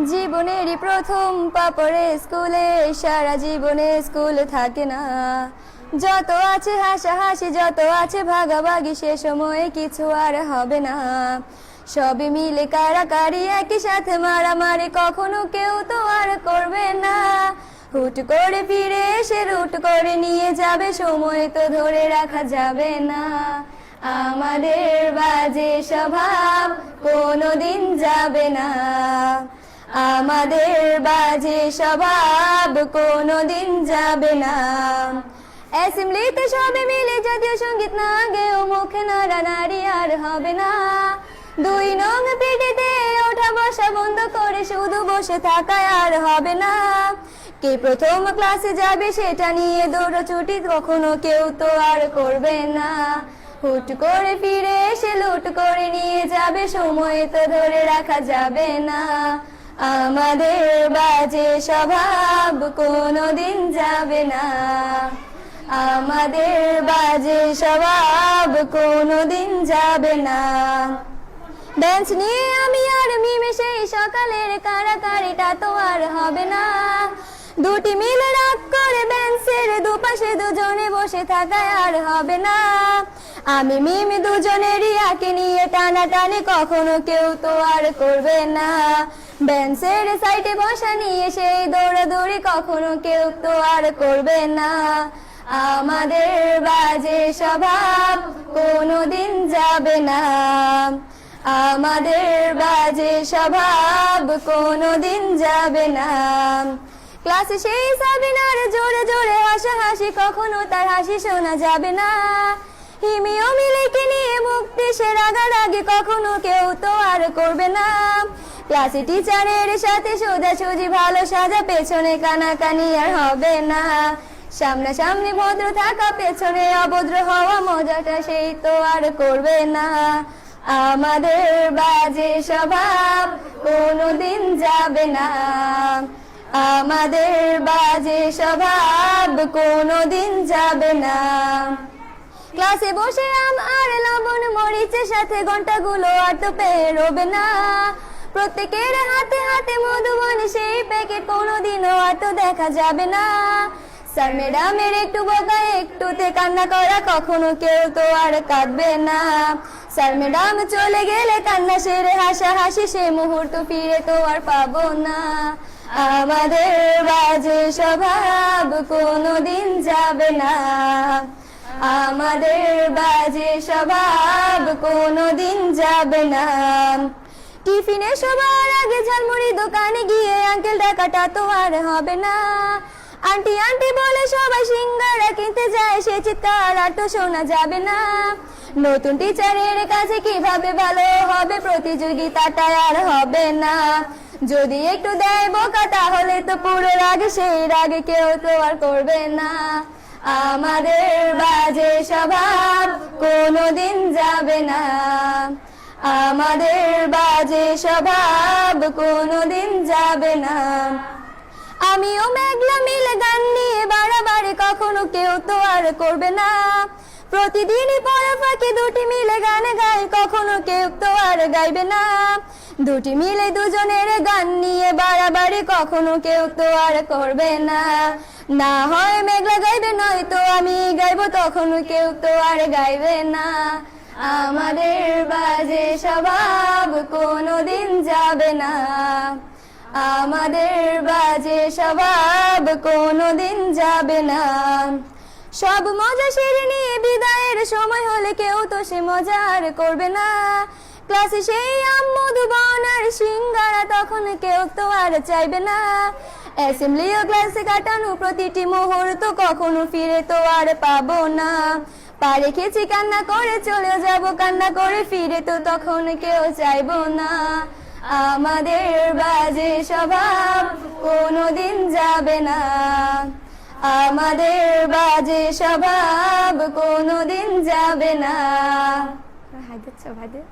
জীবনেরই প্রথম পা পড়ে স্কুলে, সারা জীবনে স্কুল থাকে না। যত আছে হাসাহাসি, যত আছে ভাগাভাগি, সে সময়ে কিছু আর হবে না। সবই মিলে কারাকারি, একই সাথে মারামারি, কখনো কেউ তো আর করবে না। হুট করে ফিরে এসে রুট করে নিয়ে যাবে, সময় তো ধরে রাখা যাবে না। আমাদের বাজে স্বভাব কোনোদিন যাবে না, আমাদের বাজে স্বভাব কোনোদিন যাবে না। অ্যাসেম্বলিতে সবে মিলে জাতীয় সঙ্গীত না গেও মুখে নাড়ানাড়ি আর হবে না। 2 নং পিটিতে ওঠা বসা বন্ধ করে শুধু বসে থাকায় আর হবে না। কে প্রথম ক্লাসে যাবে সেটা নিয়ে দৌড়াছুটি কখনো কেউ তো আর করবে না। হুট করে ফিরে এসে লুট করে নিয়ে যাবে, সময় তো ধরে রাখা যাবে না। আমাদের বাজে স্বভাব কোনোদিন যাবে না, আমাদের বাজে স্বভাব কোনোদিন যাবে না। বেঞ্চ নিয়ে আমি আর মিমে সেই সকালের কারাকারিটা তো আর হবে না। দুটি মিলে রাগ করে বেঞ্চের দুপাশে দুজনে বসে থাকায় আর হবে না। আমি মিমি দুজনেরই আঁকে নিয়ে টানাটানি কখনো কেউ তো আর করবে না। বেঞ্চের সাইডে বসা নিয়ে সেই দৌড়াদৌড়ি কখনো কেউ তো আর করবে না। আমাদের বাজে স্বভাব কোনোদিন যাবে না, আমাদের বাজে স্বভাব কোনোদিন যাবে না। ক্লাসে সেই সাবিনার জোরে জোরে হাসাহাসি, কখনো তার হাসি শোনা যাবে না। হিমিও মিলেকে নিয়ে মুক্তি সে রাগারাগি কখনো কেউ তো আর করবে না। ক্লাসে টিচারের সাথে সোজাসুজি ভালো সাজা, পেছনে কানাকানি আর হবে না। সামনাসামনি ভদ্র থাকা, পেছনে অভদ্র হওয়া, মজাটা সেই তো আর করবে না। আমাদের বাজে স্বভাব কোনোদিন যাবে না, আমাদের বাজে স্বভাব কোনোদিন যাবে না। ক্লাসে বসে আম আর লবণ মরিচের সাথে ঘন্টাগুলো আর তো পেরোবে না। প্রত্যেকের হাতে হাতে মধুবন সেই প্যাকেট কোনোদিনও আর তো দেখা যাবে না। স্যার ম্যাডামের একটু বকা একটুতে কান্না করা, কখনো কেউ তো আর কাঁদবে না। স্যার ম্যাডাম চলে গেলে কান্না সেরে হাসাহাসি, সে মুহূর্ত ফিরে তো আর পাবো না। আমাদের বাজে স্বভাব কোনোদিন যাবে না, আমাদের বাজে স্বভাব কোনোদিন যাবে না। টিফিনে সবার আগে ঝালমুড়ি দোকানে গিয়ে আঙ্কেল ডাকাটা তো আর হবে না। আন্টি আন্টি বলে সবাই সিঙ্গারা কিনতে যায়, সে চিৎকার আর তো শোনা যাবে না। নতুন টিচারের কাছে কিভাবে ভালো হবে, প্রতিযোগিতাটা আর হবে না। যদি একটু দেয় বোকা তাহলে তো পুরো রাগ, সেই রাগে কেউ তো আর করবে না। আমাদের বাজে স্বভাব কোনোদিন যাবে না, আমাদের বাজে স্বভাব কোনোদিন যাবে না। আমিও মেঘলা মিলে গান নিয়ে বাড়াবাড়ি কখনো কেউ তো আর করবে না। প্রতিদিনই পড়া ফাঁকে দুটি মিলে গান গাই, কখনো কেউ তো আর গাইবে না। দুটি মিলে দুজনের গান নিয়ে বাড়াবাড়ি কখনো কেউ তো আর করবে না। না হয় মেঘলা গাইবে, নয়তো আমি গাইবো, তখনও কেউ তো আর গাইবে না। আমাদের বাজে স্বভাব কোনোদিন যাবে না, আমাদের বাজে স্বভাব কোনোদিন যাবে না। সব মজা সেরে নিয়ে বিদায়ের সময় হলে কেউ তো সে মজা আর করবে না। ক্লাসে সেই আম মধুবন আর সিঙ্গারা তখন কেউ তো আর চাইবে না। অ্যাসেম্বলি ও ক্লাসে কাটানো প্রতিটি মুহূর্ত কখনো ফিরে তো আর পাবো না। পা রেখেছি কান্না করে চলে যাব, কান্না করে ফিরে তো তখন কেউ চাইবো না। আমাদের বাজে স্বভাব কোনোদিন যাবে না, আমাদের বাজে স্বভাব কোনোদিন যাবে না। হায়দার